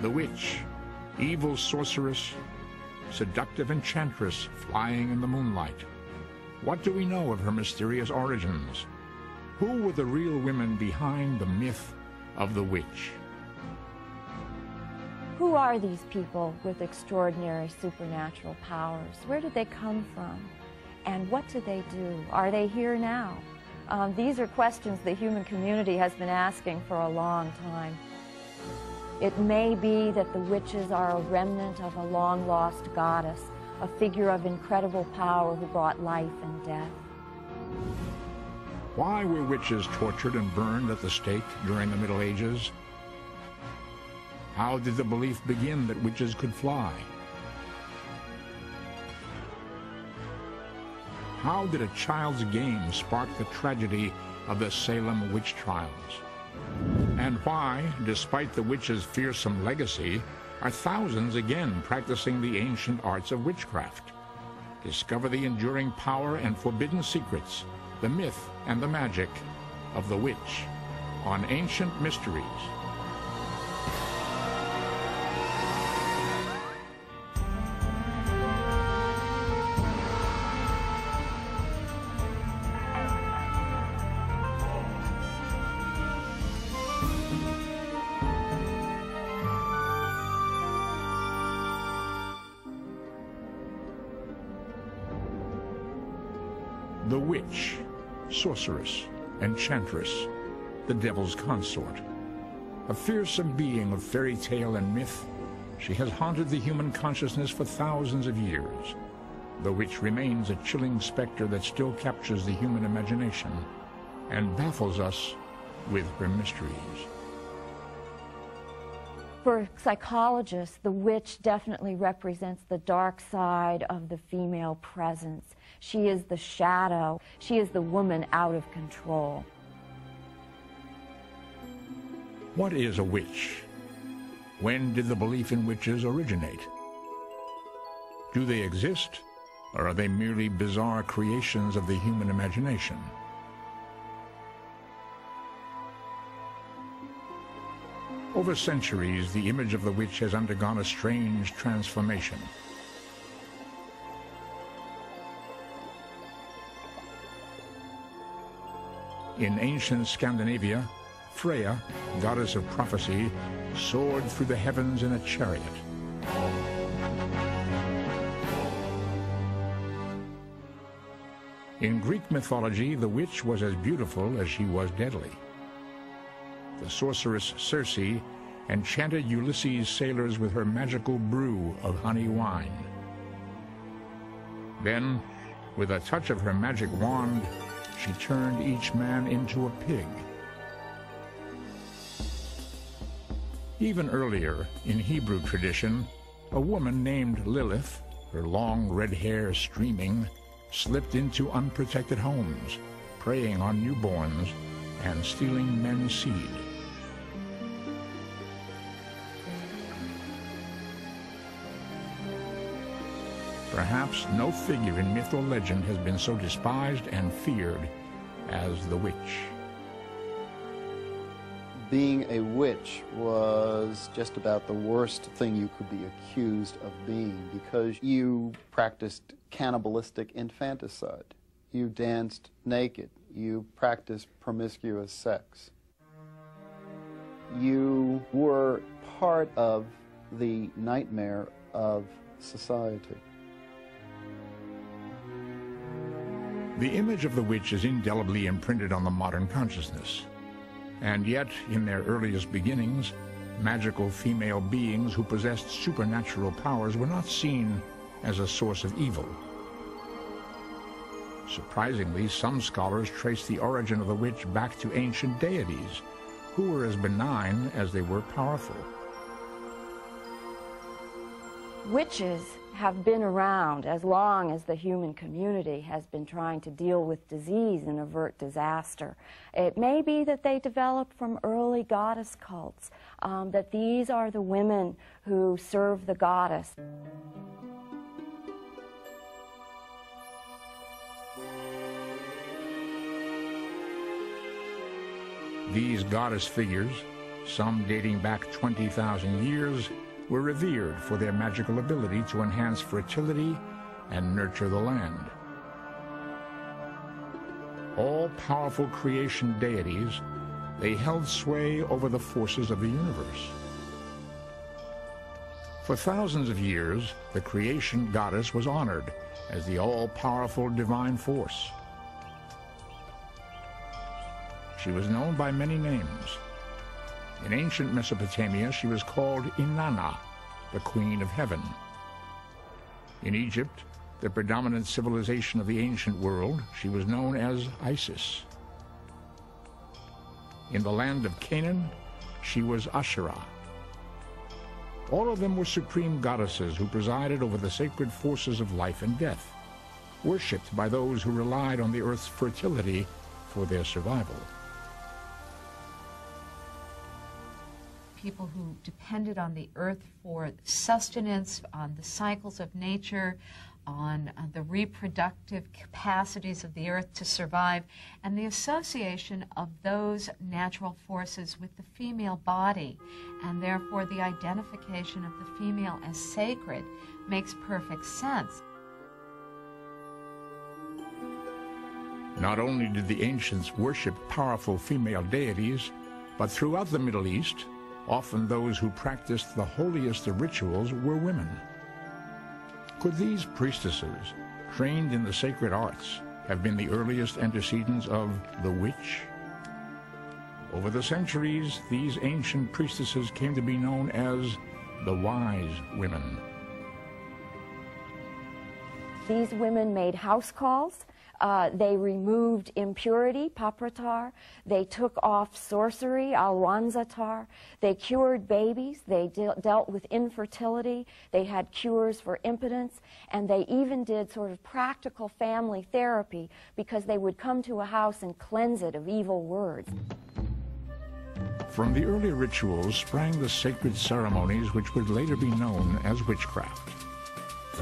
The witch, evil sorceress, seductive enchantress flying in the moonlight. What do we know of her mysterious origins? Who were the real women behind the myth of the witch? Who are these people with extraordinary supernatural powers? Where did they come from? And what do they do? Are they here now? These are questions the human community has been asking for a long time. It may be that the witches are a remnant of a long-lost goddess, a figure of incredible power who brought life and death. Why were witches tortured and burned at the stake during the Middle Ages? How did the belief begin that witches could fly? How did a child's game spark the tragedy of the Salem witch trials? And why, despite the witches' fearsome legacy, are thousands again practicing the ancient arts of witchcraft? Discover the enduring power and forbidden secrets, the myth and the magic of the witch on Ancient Mysteries. The witch, sorceress, enchantress, the devil's consort. A fearsome being of fairy tale and myth, she has haunted the human consciousness for thousands of years. The witch remains a chilling specter that still captures the human imagination and baffles us with her mysteries. For psychologists, the witch definitely represents the dark side of the female presence. She is the shadow. She is the woman out of control. What is a witch? When did the belief in witches originate? Do they exist, or are they merely bizarre creations of the human imagination? Over centuries, the image of the witch has undergone a strange transformation. In ancient Scandinavia, Freya, goddess of prophecy, soared through the heavens in a chariot. In Greek mythology, the witch was as beautiful as she was deadly. The sorceress Circe enchanted Ulysses' sailors with her magical brew of honey wine. Then, with a touch of her magic wand, she turned each man into a pig. Even earlier, in Hebrew tradition, a woman named Lilith, her long red hair streaming, slipped into unprotected homes, preying on newborns and stealing men's seed. Perhaps no figure in myth or legend has been so despised and feared as the witch. Being a witch was just about the worst thing you could be accused of being, because you practiced cannibalistic infanticide. You danced naked. You practiced promiscuous sex. You were part of the nightmare of society. The image of the witch is indelibly imprinted on the modern consciousness. And yet, in their earliest beginnings, magical female beings who possessed supernatural powers were not seen as a source of evil. Surprisingly, some scholars trace the origin of the witch back to ancient deities, who were as benign as they were powerful. Witches have been around as long as the human community has been trying to deal with disease and avert disaster. It may be that they developed from early goddess cults, that these are the women who serve the goddess. These goddess figures, some dating back 20,000 years, were revered for their magical ability to enhance fertility and nurture the land. All-powerful creation deities, they held sway over the forces of the universe. For thousands of years, the creation goddess was honored as the all-powerful divine force. She was known by many names. In ancient Mesopotamia, she was called Inanna, the Queen of Heaven. In Egypt, the predominant civilization of the ancient world, she was known as Isis. In the land of Canaan, she was Asherah. All of them were supreme goddesses who presided over the sacred forces of life and death, worshipped by those who relied on the earth's fertility for their survival. People who depended on the earth for sustenance, on the cycles of nature, on the reproductive capacities of the earth to survive, and the association of those natural forces with the female body, and therefore the identification of the female as sacred makes perfect sense. Not only did the ancients worship powerful female deities, but throughout the Middle East, often those who practiced the holiest of rituals were women. Could these priestesses, trained in the sacred arts, have been the earliest antecedents of the witch? Over the centuries, these ancient priestesses came to be known as the wise women. These women made house calls. They removed impurity, papratar. They took off sorcery, alwanzatar. They cured babies. They dealt with infertility. They had cures for impotence. And they even did sort of practical family therapy because they would come to a house and cleanse it of evil words. From the early rituals sprang the sacred ceremonies which would later be known as witchcraft.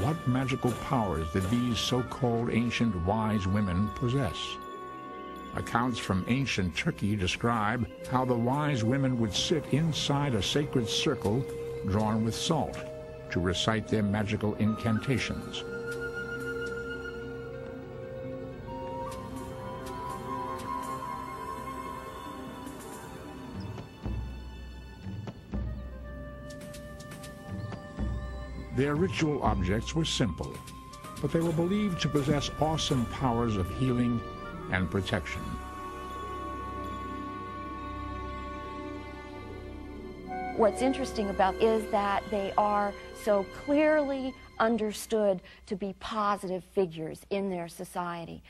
What magical powers did these so-called ancient wise women possess? Accounts from ancient Turkey describe how the wise women would sit inside a sacred circle drawn with salt to recite their magical incantations. Their ritual objects were simple, but they were believed to possess awesome powers of healing and protection. What's interesting about is that they are so clearly understood to be positive figures in their society.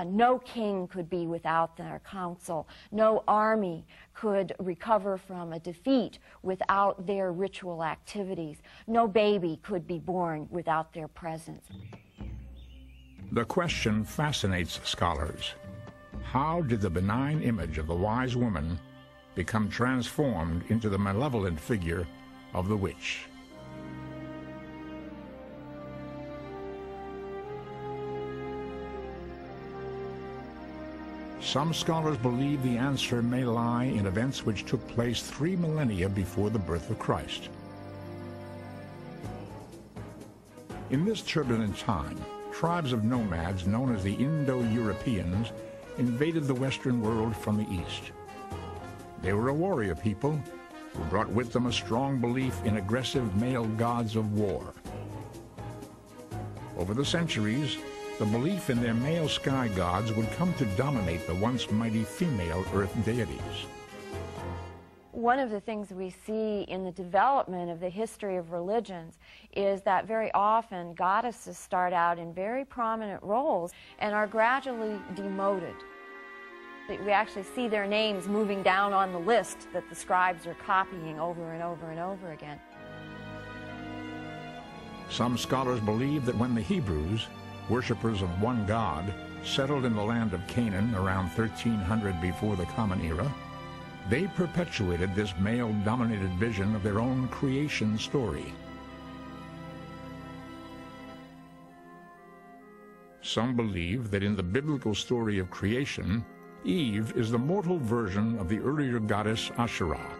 No king could be without their counsel. No army could recover from a defeat without their ritual activities. No baby could be born without their presence. The question fascinates scholars. How did the benign image of the wise woman become transformed into the malevolent figure of the witch? Some scholars believe the answer may lie in events which took place 3 millennia before the birth of Christ. In this turbulent time, tribes of nomads known as the Indo-Europeans invaded the Western world from the East. They were a warrior people who brought with them a strong belief in aggressive male gods of war. Over the centuries, the belief in their male sky gods would come to dominate the once mighty female earth deities. One of the things we see in the development of the history of religions is that very often goddesses start out in very prominent roles and are gradually demoted. We actually see their names moving down on the list that the scribes are copying over and over and over again. Some scholars believe that when the Hebrews, worshippers of one God, settled in the land of Canaan around 1300 before the Common Era, they perpetuated this male-dominated vision of their own creation story. Some believe that in the biblical story of creation, Eve is the mortal version of the earlier goddess Asherah.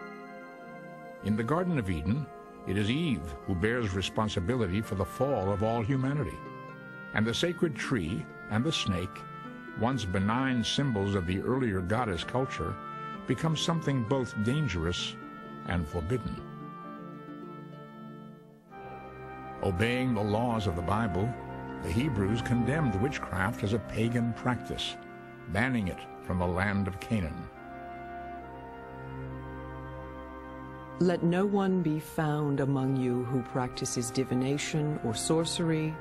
In the Garden of Eden, it is Eve who bears responsibility for the fall of all humanity. And the sacred tree and the snake, once benign symbols of the earlier goddess culture, become something both dangerous and forbidden. Obeying the laws of the Bible, the Hebrews condemned witchcraft as a pagan practice, banning it from the land of Canaan. Let no one be found among you who practices divination or sorcery,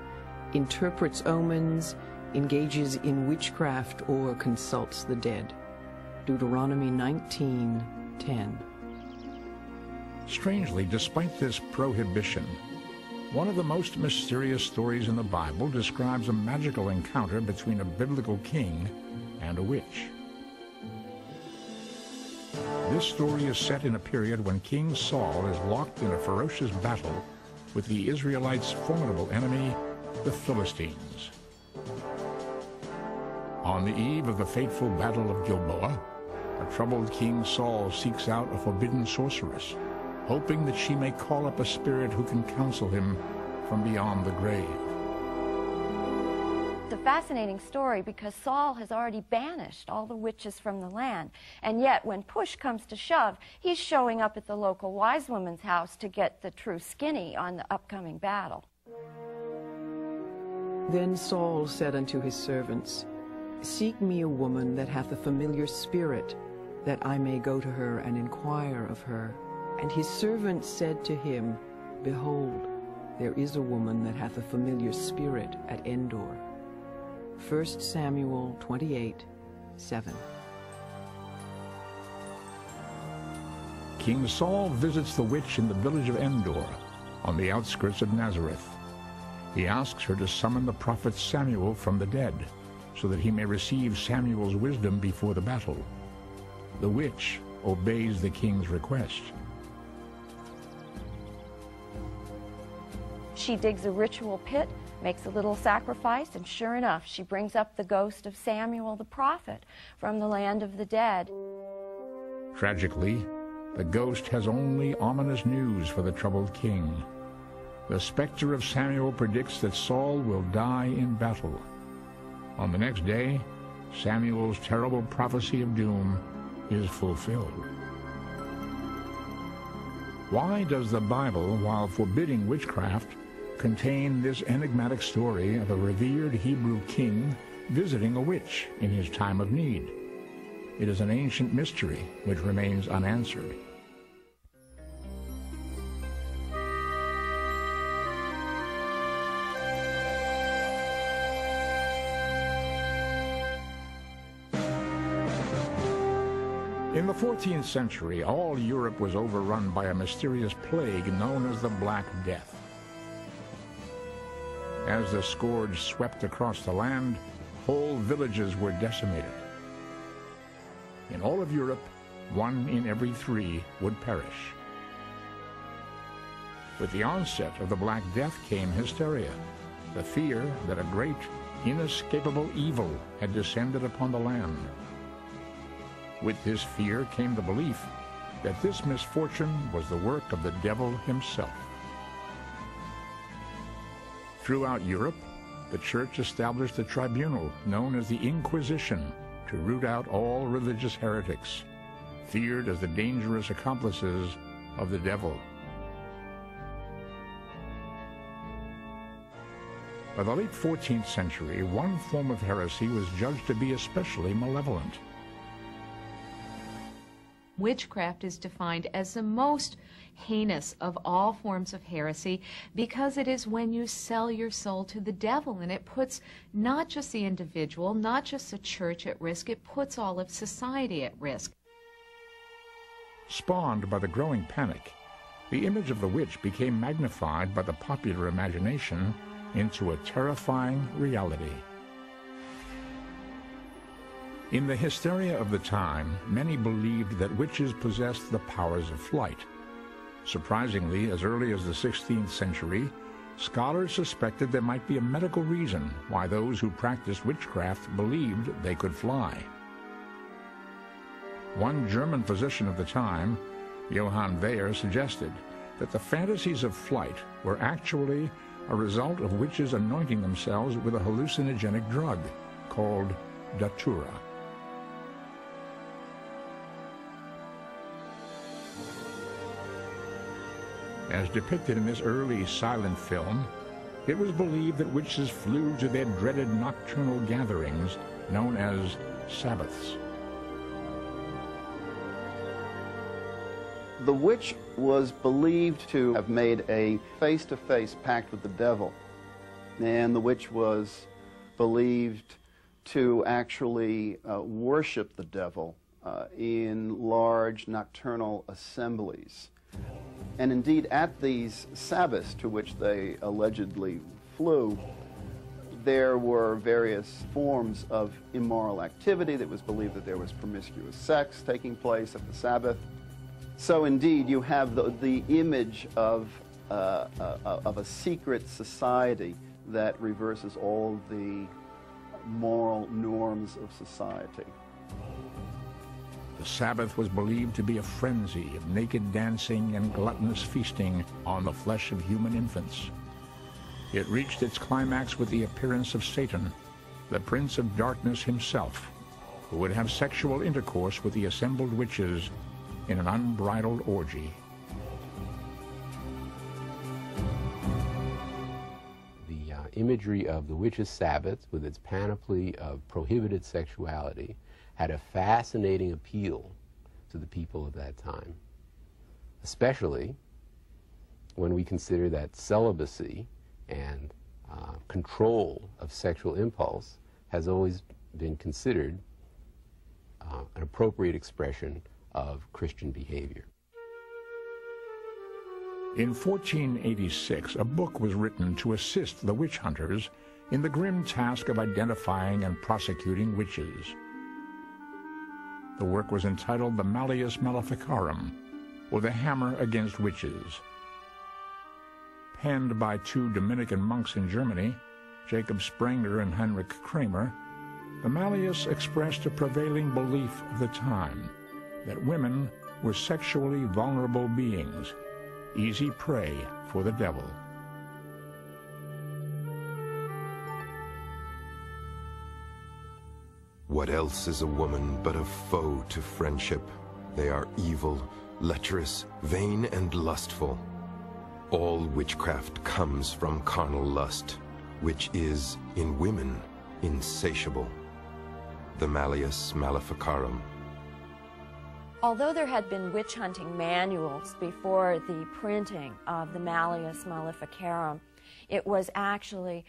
interprets omens, engages in witchcraft, or consults the dead. Deuteronomy 19:10. Strangely, despite this prohibition, one of the most mysterious stories in the Bible describes a magical encounter between a biblical king and a witch. This story is set in a period when King Saul is locked in a ferocious battle with the Israelites' formidable enemy, the Philistines. On the eve of the fateful Battle of Gilboa, a troubled King Saul seeks out a forbidden sorceress, hoping that she may call up a spirit who can counsel him from beyond the grave. It's a fascinating story because Saul has already banished all the witches from the land, and yet when push comes to shove, he's showing up at the local wise woman's house to get the true skinny on the upcoming battle. Then Saul said unto his servants, Seek me a woman that hath a familiar spirit, that I may go to her and inquire of her. And his servants said to him, Behold, there is a woman that hath a familiar spirit at Endor. 1 Samuel 28:7. King Saul visits the witch in the village of Endor, on the outskirts of Nazareth. He asks her to summon the prophet Samuel from the dead, so that he may receive Samuel's wisdom before the battle. The witch obeys the king's request. She digs a ritual pit, makes a little sacrifice, and sure enough, she brings up the ghost of Samuel the prophet from the land of the dead. Tragically, the ghost has only ominous news for the troubled king. The specter of Samuel predicts that Saul will die in battle. On the next day, Samuel's terrible prophecy of doom is fulfilled. Why does the Bible, while forbidding witchcraft, contain this enigmatic story of a revered Hebrew king visiting a witch in his time of need? It is an ancient mystery which remains unanswered. In the 14th century, all Europe was overrun by a mysterious plague known as the Black Death. As the scourge swept across the land, whole villages were decimated. In all of Europe, 1 in every 3 would perish. With the onset of the Black Death came hysteria, the fear that a great, inescapable evil had descended upon the land. With this fear came the belief that this misfortune was the work of the devil himself. Throughout Europe, the Church established a tribunal known as the Inquisition to root out all religious heretics, feared as the dangerous accomplices of the devil. By the late 14th century, one form of heresy was judged to be especially malevolent. Witchcraft is defined as the most heinous of all forms of heresy because it is when you sell your soul to the devil, and it puts not just the individual, not just the church at risk, it puts all of society at risk. Spawned by the growing panic, the image of the witch became magnified by the popular imagination into a terrifying reality. In the hysteria of the time, many believed that witches possessed the powers of flight. Surprisingly, as early as the 16th century, scholars suspected there might be a medical reason why those who practiced witchcraft believed they could fly. One German physician of the time Johann Weyer suggested that the fantasies of flight were actually a result of witches anointing themselves with a hallucinogenic drug called datura. As depicted in this early silent film, it was believed that witches flew to their dreaded nocturnal gatherings known as Sabbaths. The witch was believed to have made a face-to-face pact with the devil, and the witch was believed to actually worship the devil in large nocturnal assemblies. And indeed, at these Sabbaths to which they allegedly flew, there were various forms of immoral activity. That was believed that there was promiscuous sex taking place at the Sabbath. So indeed, you have the image of a secret society that reverses all the moral norms of society. The Sabbath was believed to be a frenzy of naked dancing and gluttonous feasting on the flesh of human infants. It reached its climax with the appearance of Satan, the prince of darkness himself, who would have sexual intercourse with the assembled witches in an unbridled orgy. The imagery of the witches' Sabbath, with its panoply of prohibited sexuality, had a fascinating appeal to the people of that time, especially when we consider that celibacy and control of sexual impulse has always been considered an appropriate expression of Christian behavior. In 1486, a book was written to assist the witch hunters in the grim task of identifying and prosecuting witches. The work was entitled The Malleus Maleficarum, or The Hammer Against Witches. Penned by two Dominican monks in Germany, Jacob Sprenger and Heinrich Kramer, the Malleus expressed a prevailing belief of the time that women were sexually vulnerable beings, easy prey for the devil. What else is a woman but a foe to friendship? They are evil, lecherous, vain, and lustful. All witchcraft comes from carnal lust, which is, in women, insatiable. The Malleus Maleficarum. Although there had been witch hunting manuals before the printing of the Malleus Maleficarum, it was actually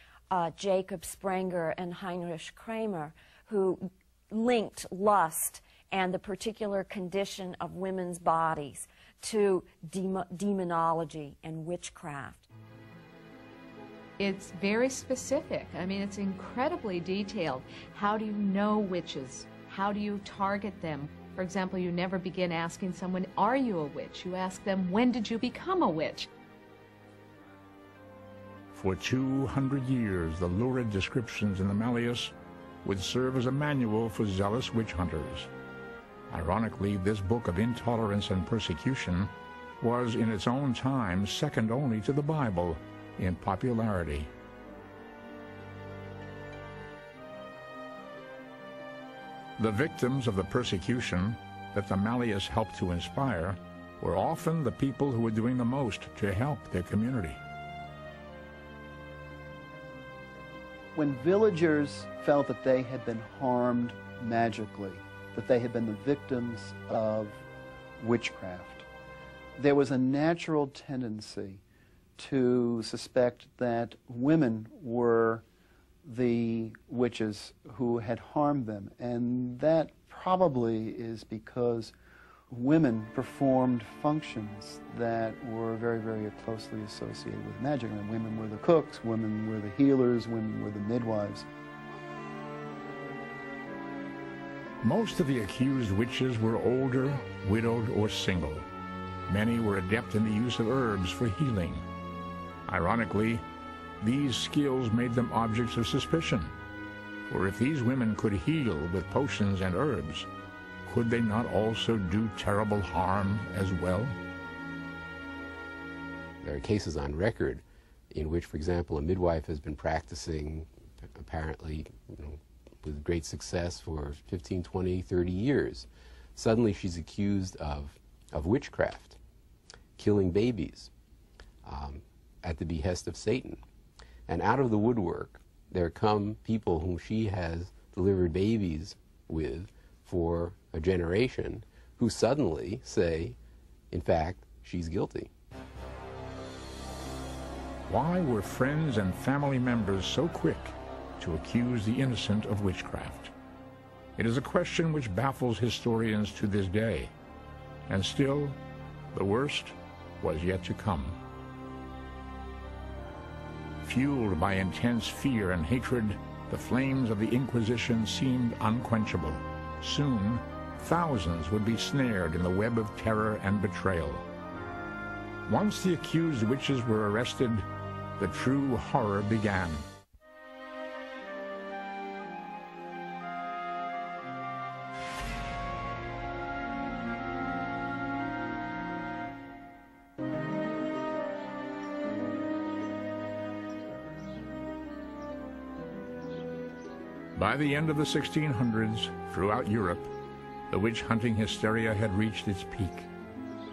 Jacob Sprenger and Heinrich Kramer who linked lust and the particular condition of women's bodies to demonology and witchcraft. It's very specific. I mean, it's incredibly detailed. How do you know witches? How do you target them? For example, you never begin asking someone, are you a witch? You ask them, when did you become a witch? For 200 years, the lurid descriptions in the Malleus would serve as a manual for zealous witch hunters. Ironically, this book of intolerance and persecution was in its own time second only to the Bible in popularity. The victims of the persecution that the Malleus helped to inspire were often the people who were doing the most to help their community. When villagers felt that they had been harmed magically, that they had been the victims of witchcraft, there was a natural tendency to suspect that women were the witches who had harmed them. And that probably is because women performed functions that were very, very closely associated with magic. And women were the cooks, women were the healers, women were the midwives. Most of the accused witches were older, widowed, or single. Many were adept in the use of herbs for healing. Ironically, these skills made them objects of suspicion. For if these women could heal with potions and herbs, could they not also do terrible harm as well? There are cases on record in which, for example, a midwife has been practicing apparently with great success for 15, 20, 30 years. Suddenly she's accused of witchcraft, killing babies at the behest of Satan. And out of the woodwork, there come people whom she has delivered babies with for a generation who suddenly say, in fact, she's guilty. Why were friends and family members so quick to accuse the innocent of witchcraft? It is a question which baffles historians to this day, and still, the worst was yet to come. Fueled by intense fear and hatred, the flames of the Inquisition seemed unquenchable. Soon, thousands would be snared in the web of terror and betrayal. Once the accused witches were arrested, the true horror began. By the end of the 1600s, throughout Europe, the witch-hunting hysteria had reached its peak.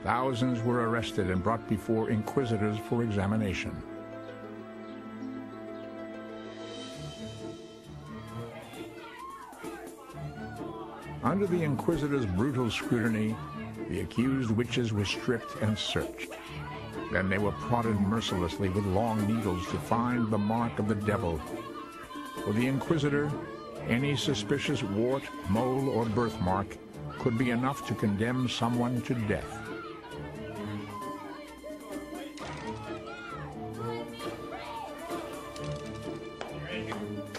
Thousands were arrested and brought before inquisitors for examination. Under the inquisitors' brutal scrutiny, the accused witches were stripped and searched. Then they were prodded mercilessly with long needles to find the mark of the devil. For the inquisitor, any suspicious wart, mole, or birthmark could be enough to condemn someone to death.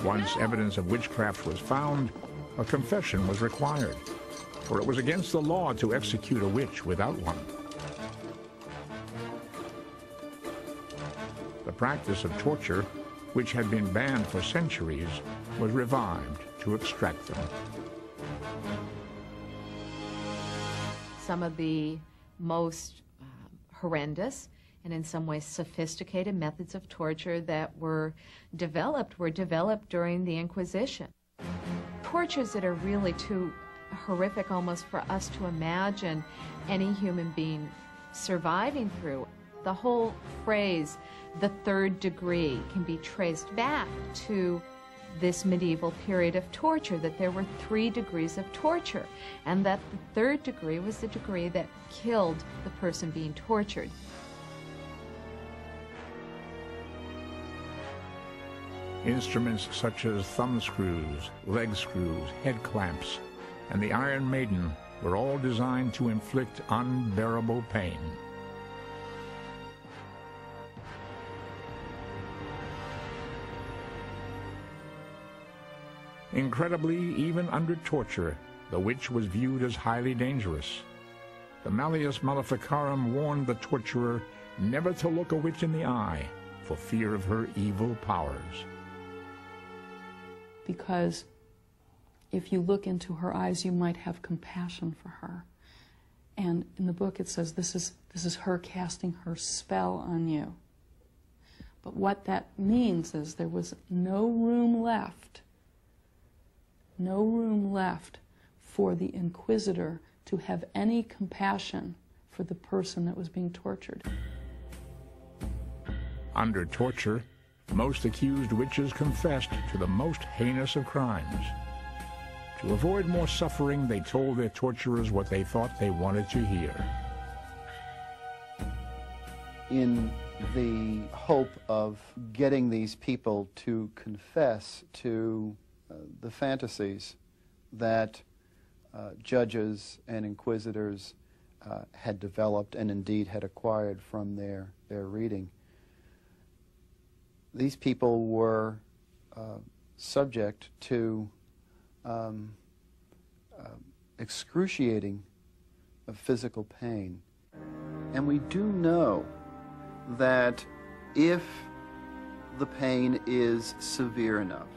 Once evidence of witchcraft was found, a confession was required, for it was against the law to execute a witch without one. The practice of torture, which had been banned for centuries, was revived to extract them. Some of the most horrendous and in some ways sophisticated methods of torture that were developed during the Inquisition. Tortures that are really too horrific almost for us to imagine any human being surviving through. The whole phrase, the third degree, can be traced back to this medieval period of torture, that there were 3 degrees of torture, and that the third degree was the degree that killed the person being tortured. Instruments such as thumb screws, leg screws, head clamps, and the Iron Maiden were all designed to inflict unbearable pain. Incredibly, even under torture, the witch was viewed as highly dangerous. The Malleus Maleficarum warned the torturer never to look a witch in the eye for fear of her evil powers. Because if you look into her eyes, you might have compassion for her. And in the book it says this is her casting her spell on you. But what that means is there was no room left for the inquisitor to have any compassion for the person that was being tortured. Under torture, most accused witches confessed to the most heinous of crimes. To avoid more suffering, they told their torturers what they thought they wanted to hear. In the hope of getting these people to confess to the fantasies that judges and inquisitors had developed and indeed had acquired from their reading, these people were subject to excruciating physical pain. And we do know that if the pain is severe enough,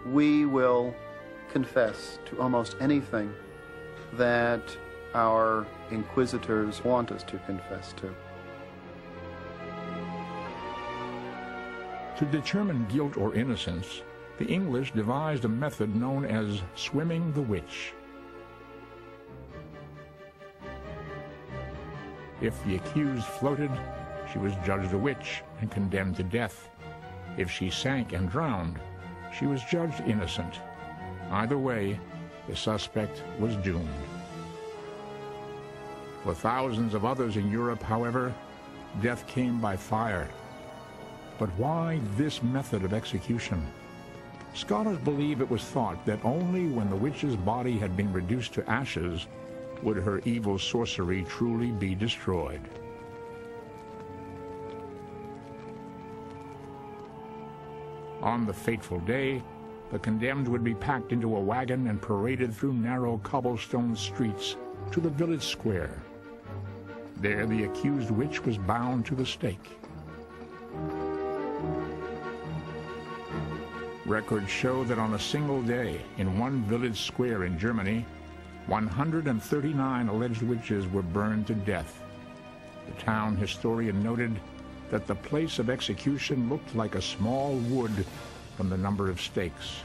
we will confess to almost anything that our inquisitors want us to confess to. To determine guilt or innocence, the English devised a method known as swimming the witch. If the accused floated, she was judged a witch and condemned to death. If she sank and drowned, she was judged innocent. Either way, the suspect was doomed. For thousands of others in Europe, however, death came by fire. But why this method of execution? Scholars believe it was thought that only when the witch's body had been reduced to ashes would her evil sorcery truly be destroyed. On the fateful day, the condemned would be packed into a wagon and paraded through narrow cobblestone streets to the village square. There the accused witch was bound to the stake. Records show that on a single day, in one village square in Germany, 139 alleged witches were burned to death. The town historian noted that the place of execution looked like a small wood from the number of stakes.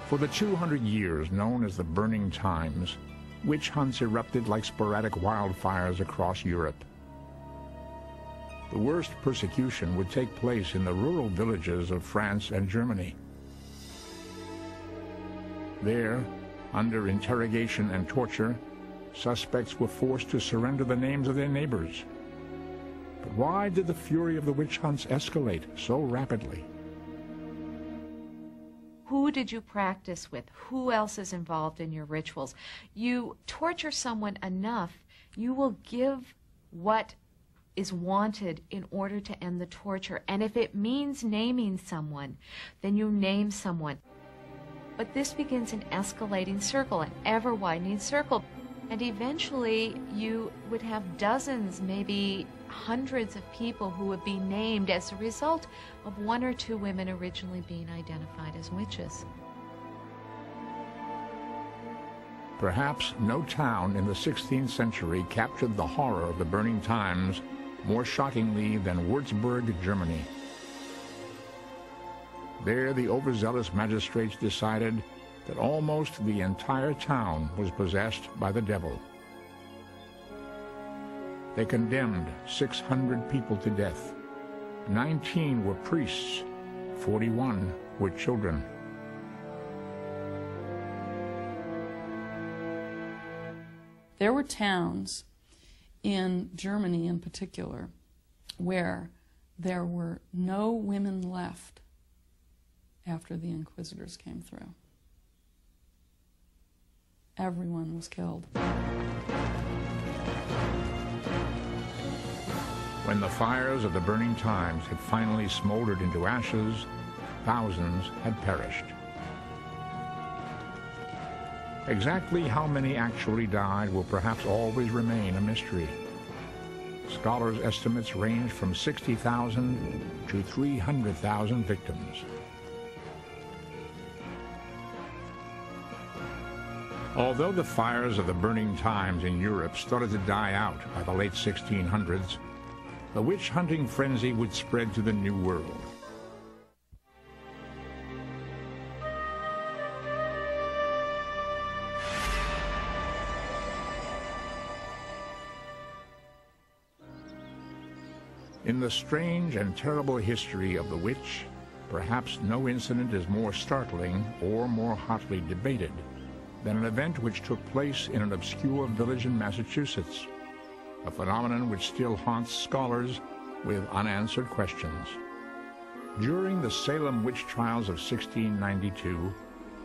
For the 200 years known as the Burning Times, witch hunts erupted like sporadic wildfires across Europe. The worst persecution would take place in the rural villages of France and Germany. There, under interrogation and torture, suspects were forced to surrender the names of their neighbors. But why did the fury of the witch hunts escalate so rapidly? Who did you practice with? Who else is involved in your rituals? You torture someone enough, you will give what is wanted in order to end the torture. And if it means naming someone, then you name someone. But this begins an escalating circle, an ever-widening circle. And eventually you would have dozens, maybe hundreds of people who would be named as a result of one or two women originally being identified as witches. Perhaps no town in the 16th century captured the horror of the Burning Times more shockingly than Würzburg, Germany. There, the overzealous magistrates decided that almost the entire town was possessed by the devil. They condemned 600 people to death. 19 were priests, 41 were children. There were towns in Germany in particular where there were no women left after the inquisitors came through. Everyone was killed. When the fires of the Burning Times had finally smoldered into ashes, thousands had perished. Exactly how many actually died will perhaps always remain a mystery. Scholars' estimates range from 60,000 to 300,000 victims. Although the fires of the Burning Times in Europe started to die out by the late 1600s, the witch-hunting frenzy would spread to the New World. In the strange and terrible history of the witch, perhaps no incident is more startling or more hotly debated than an event which took place in an obscure village in Massachusetts, a phenomenon which still haunts scholars with unanswered questions. During the Salem witch trials of 1692,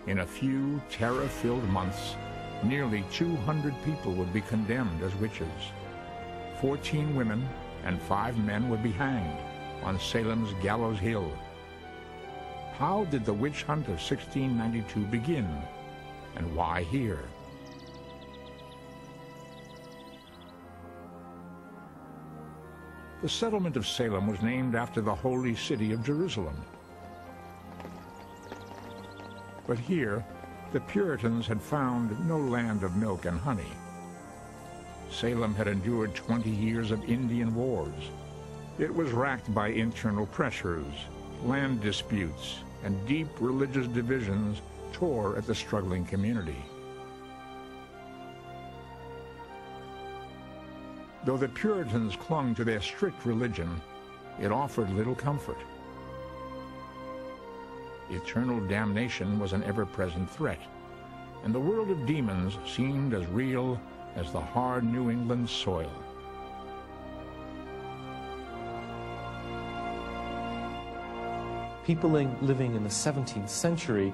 in a few terror-filled months, nearly 200 people would be condemned as witches. 14 women and 5 men would be hanged on Salem's Gallows Hill. How did the witch hunt of 1692 begin, and why here? The settlement of Salem was named after the holy city of Jerusalem. But here, the Puritans had found no land of milk and honey. Salem had endured 20 years of Indian wars. It was racked by internal pressures, land disputes, and deep religious divisions tore at the struggling community. Though the Puritans clung to their strict religion, it offered little comfort. Eternal damnation was an ever-present threat, and the world of demons seemed as real as the hard New England soil. People living in the 17th century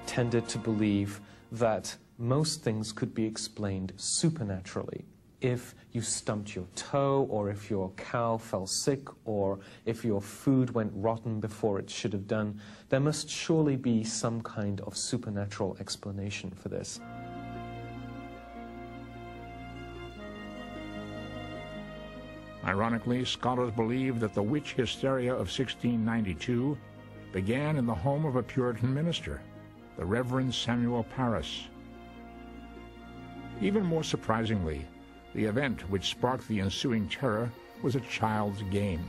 tended to believe that most things could be explained supernaturally. If you stumped your toe, or if your cow fell sick, or if your food went rotten before it should have done, there must surely be some kind of supernatural explanation for this. Ironically, scholars believe that the witch hysteria of 1692 began in the home of a Puritan minister, the Reverend Samuel Parris. Even more surprisingly, the event which sparked the ensuing terror was a child's game.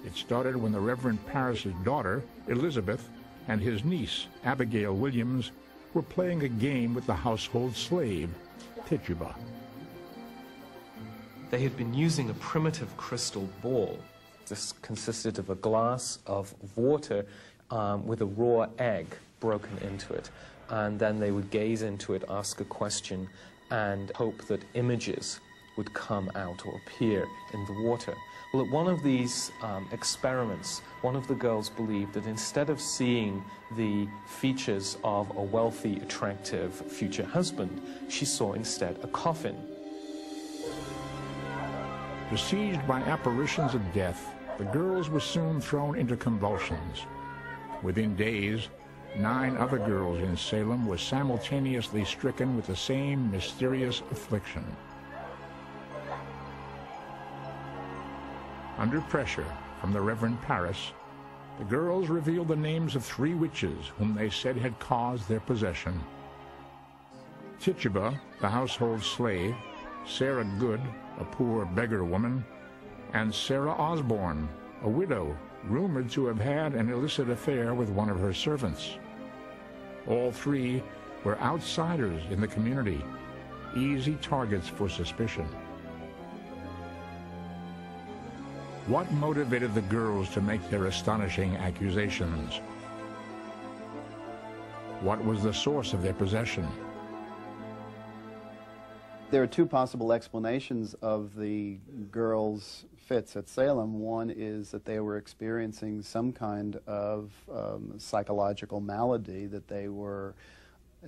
It started when the Reverend Parris's daughter, Elizabeth, and his niece, Abigail Williams, were playing a game with the household slave, Tituba. They had been using a primitive crystal ball. This consisted of a glass of water with a raw egg broken into it. And then they would gaze into it, ask a question, and hope that images would come out or appear in the water. Well, at one of these experiments, one of the girls believed that instead of seeing the features of a wealthy, attractive future husband, she saw instead a coffin. Besieged by apparitions of death, the girls were soon thrown into convulsions. Within days, 9 other girls in Salem were simultaneously stricken with the same mysterious affliction. Under pressure from the Reverend Parris, the girls revealed the names of 3 witches whom they said had caused their possession. Tituba, the household slave, Sarah Good, a poor beggar woman, and Sarah Osborne, a widow rumored to have had an illicit affair with one of her servants. All 3 were outsiders in the community, easy targets for suspicion. What motivated the girls to make their astonishing accusations? What was the source of their possession? There are 2 possible explanations of the girls' fits at Salem. One is that they were experiencing some kind of psychological malady, that they were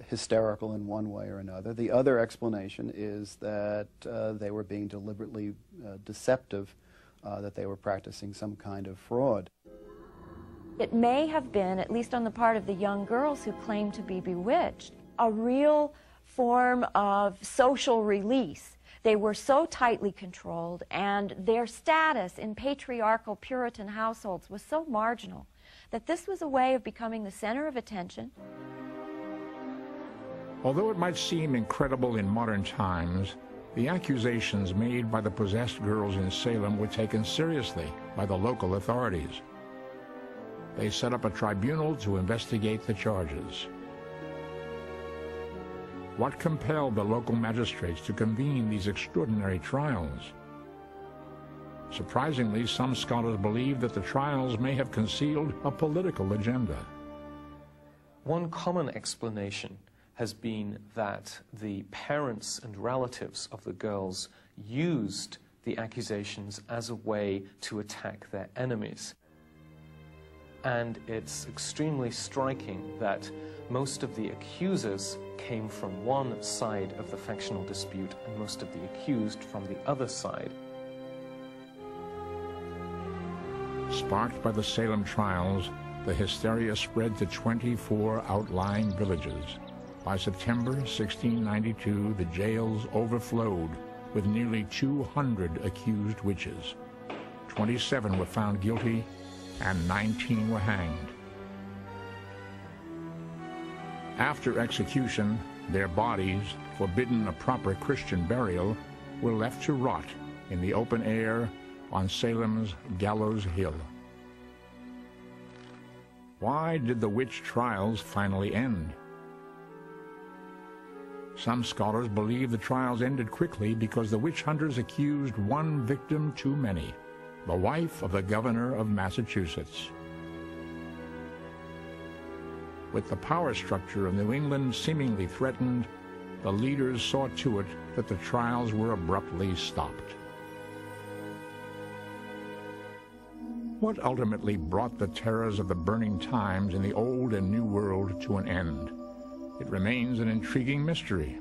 hysterical in one way or another. The other explanation is that they were being deliberately deceptive, that they were practicing some kind of fraud. It may have been, at least on the part of the young girls who claimed to be bewitched, a real form of social release. They were so tightly controlled, and their status in patriarchal Puritan households was so marginal that this was a way of becoming the center of attention. Although it might seem incredible in modern times, the accusations made by the possessed girls in Salem were taken seriously by the local authorities. They set up a tribunal to investigate the charges. What compelled the local magistrates to convene these extraordinary trials? Surprisingly, some scholars believe that the trials may have concealed a political agenda. One common explanation has been that the parents and relatives of the girls used the accusations as a way to attack their enemies. And it's extremely striking that most of the accusers came from one side of the factional dispute and most of the accused from the other side. Sparked by the Salem trials, the hysteria spread to 24 outlying villages. By September 1692, the jails overflowed with nearly 200 accused witches. 27 were found guilty and 19 were hanged. After execution, their bodies, forbidden a proper Christian burial, were left to rot in the open air on Salem's Gallows Hill. Why did the witch trials finally end? Some scholars believe the trials ended quickly because the witch hunters accused one victim too many, the wife of the governor of Massachusetts. With the power structure of New England seemingly threatened, the leaders saw to it that the trials were abruptly stopped. What ultimately brought the terrors of the burning times in the Old and New World to an end? It remains an intriguing mystery.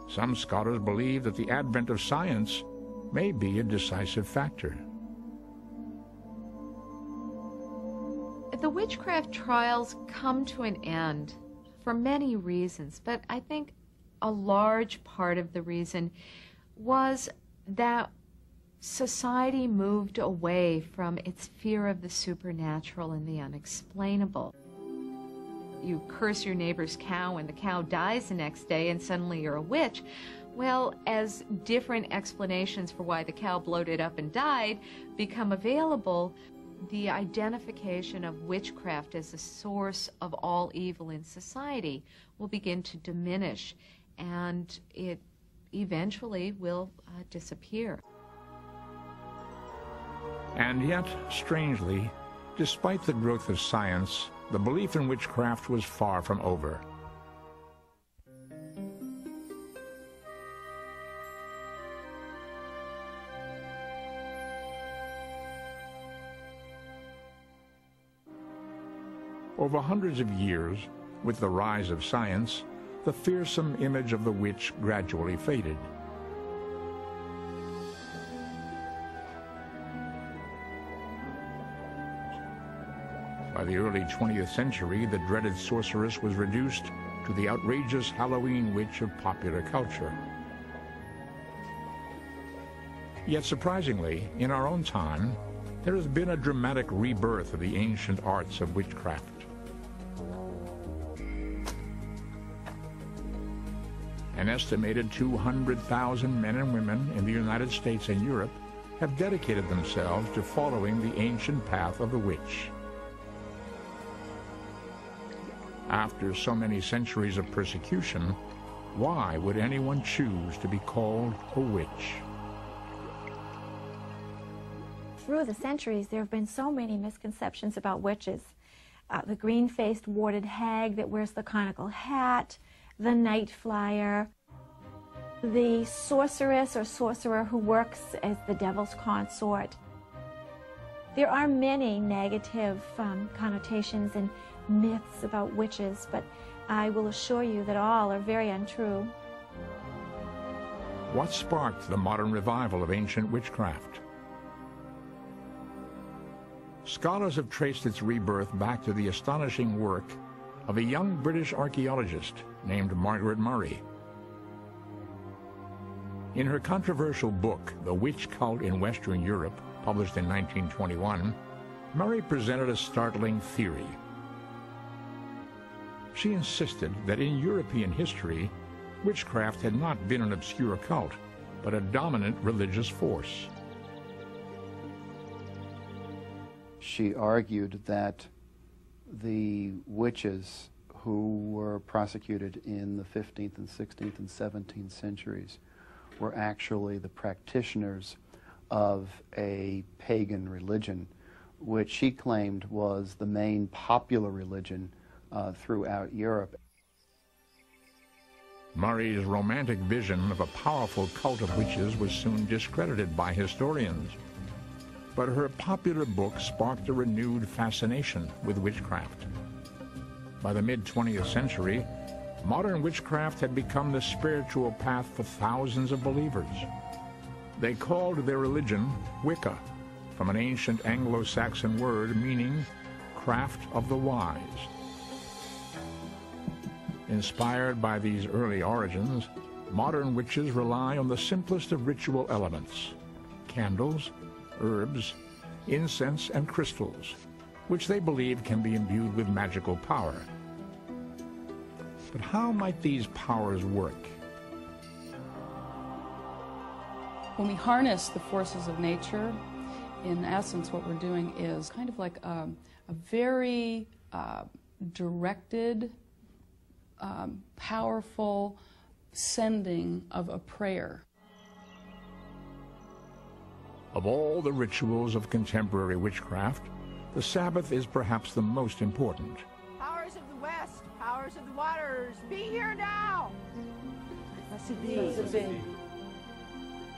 Some scholars believe that the advent of science may be a decisive factor. The witchcraft trials come to an end for many reasons, but I think a large part of the reason was that society moved away from its fear of the supernatural and the unexplainable. You curse your neighbor's cow and the cow dies the next day and suddenly you're a witch. Well, as different explanations for why the cow bloated up and died become available, the identification of witchcraft as the source of all evil in society will begin to diminish, and it eventually will disappear. And yet, strangely, despite the growth of science, the belief in witchcraft was far from over. Over hundreds of years, with the rise of science, the fearsome image of the witch gradually faded. By the early 20th century, the dreaded sorceress was reduced to the outrageous Halloween witch of popular culture. Yet surprisingly, in our own time, there has been a dramatic rebirth of the ancient arts of witchcraft. An estimated 200,000 men and women in the United States and Europe have dedicated themselves to following the ancient path of the witch. After so many centuries of persecution, why would anyone choose to be called a witch? Through the centuries, there have been so many misconceptions about witches. The green-faced warded hag that wears the conical hat, the night flyer, the sorceress or sorcerer who works as the devil's consort. There are many negative connotations and myths about witches, but I will assure you that all are very untrue. What sparked the modern revival of ancient witchcraft? Scholars have traced its rebirth back to the astonishing work of a young British archaeologist named Margaret Murray. In her controversial book, The Witch Cult in Western Europe, published in 1921, Murray presented a startling theory. She insisted that in European history, witchcraft had not been an obscure cult, but a dominant religious force. She argued that the witches who were prosecuted in the 15th and 16th and 17th centuries were actually the practitioners of a pagan religion, which she claimed was the main popular religion throughout Europe. Murray's romantic vision of a powerful cult of witches was soon discredited by historians. But her popular book sparked a renewed fascination with witchcraft. By the mid-20th century, modern witchcraft had become the spiritual path for thousands of believers. They called their religion Wicca, from an ancient Anglo-Saxon word meaning craft of the wise. Inspired by these early origins, Modern witches rely on the simplest of ritual elements: candles, herbs, incense, and crystals, which they believe can be imbued with magical power. But how might these powers work? When we harness the forces of nature, in essence what we're doing is kind of like a very directed, powerful sending of a prayer. Of all the rituals of contemporary witchcraft, the Sabbath is perhaps the most important. Powers of the West, powers of the waters, be here now!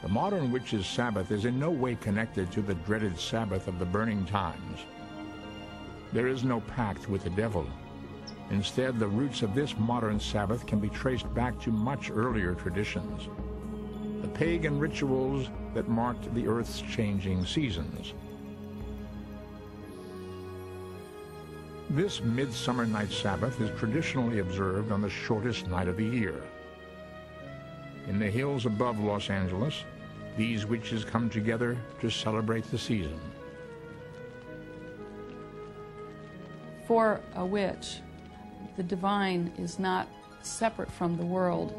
The modern witch's Sabbath is in no way connected to the dreaded Sabbath of the burning times. There is no pact with the devil. Instead, the roots of this modern Sabbath can be traced back to much earlier traditions, the pagan rituals that marked the earth's changing seasons. This Midsummer Night Sabbath is traditionally observed on the shortest night of the year. In the hills above Los Angeles, these witches come together to celebrate the season. For a witch, the divine is not separate from the world.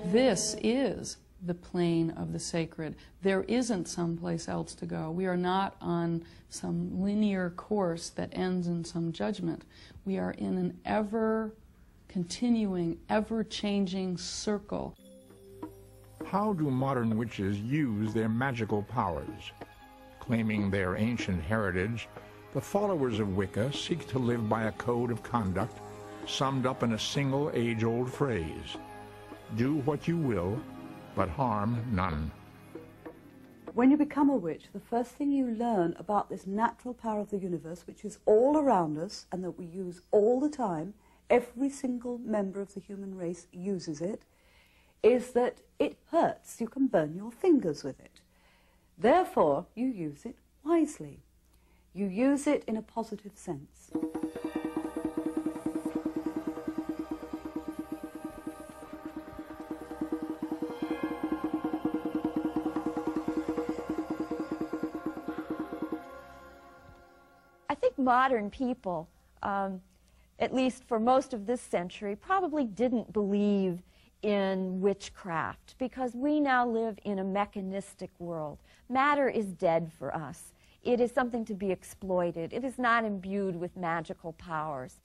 This is the plane of the sacred. There isn't someplace else to go. We are not on some linear course that ends in some judgment. We are in an ever-continuing, ever-changing circle. How do modern witches use their magical powers? Claiming their ancient heritage, the followers of Wicca seek to live by a code of conduct summed up in a single age-old phrase: do what you will, but harm none. When you become a witch, the first thing you learn about this natural power of the universe, which is all around us and that we use all the time, every single member of the human race uses it, is that it hurts. You can burn your fingers with it. Therefore, you use it wisely. You use it in a positive sense. I think modern people, at least for most of this century, probably didn't believe in witchcraft because we now live in a mechanistic world. Matter is dead for us. It is something to be exploited. It is not imbued with magical powers.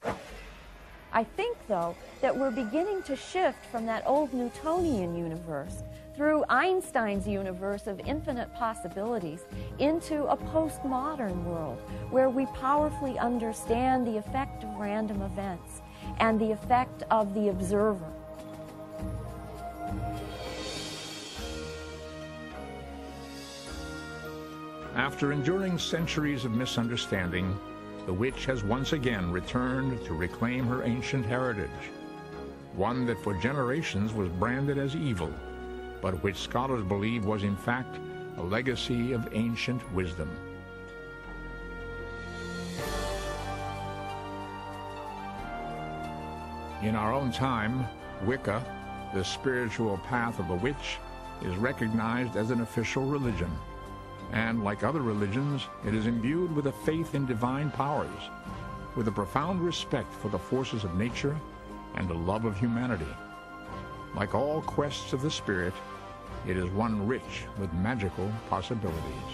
I think, though, that we're beginning to shift from that old Newtonian universe through Einstein's universe of infinite possibilities into a postmodern world where we powerfully understand the effect of random events and the effect of the observer. After enduring centuries of misunderstanding, the witch has once again returned to reclaim her ancient heritage, one that for generations was branded as evil, but which scholars believe was in fact a legacy of ancient wisdom. In our own time, Wicca, the spiritual path of the witch, is recognized as an official religion. And like other religions, it is imbued with a faith in divine powers, with a profound respect for the forces of nature and a love of humanity. Like all quests of the spirit, it is one rich with magical possibilities.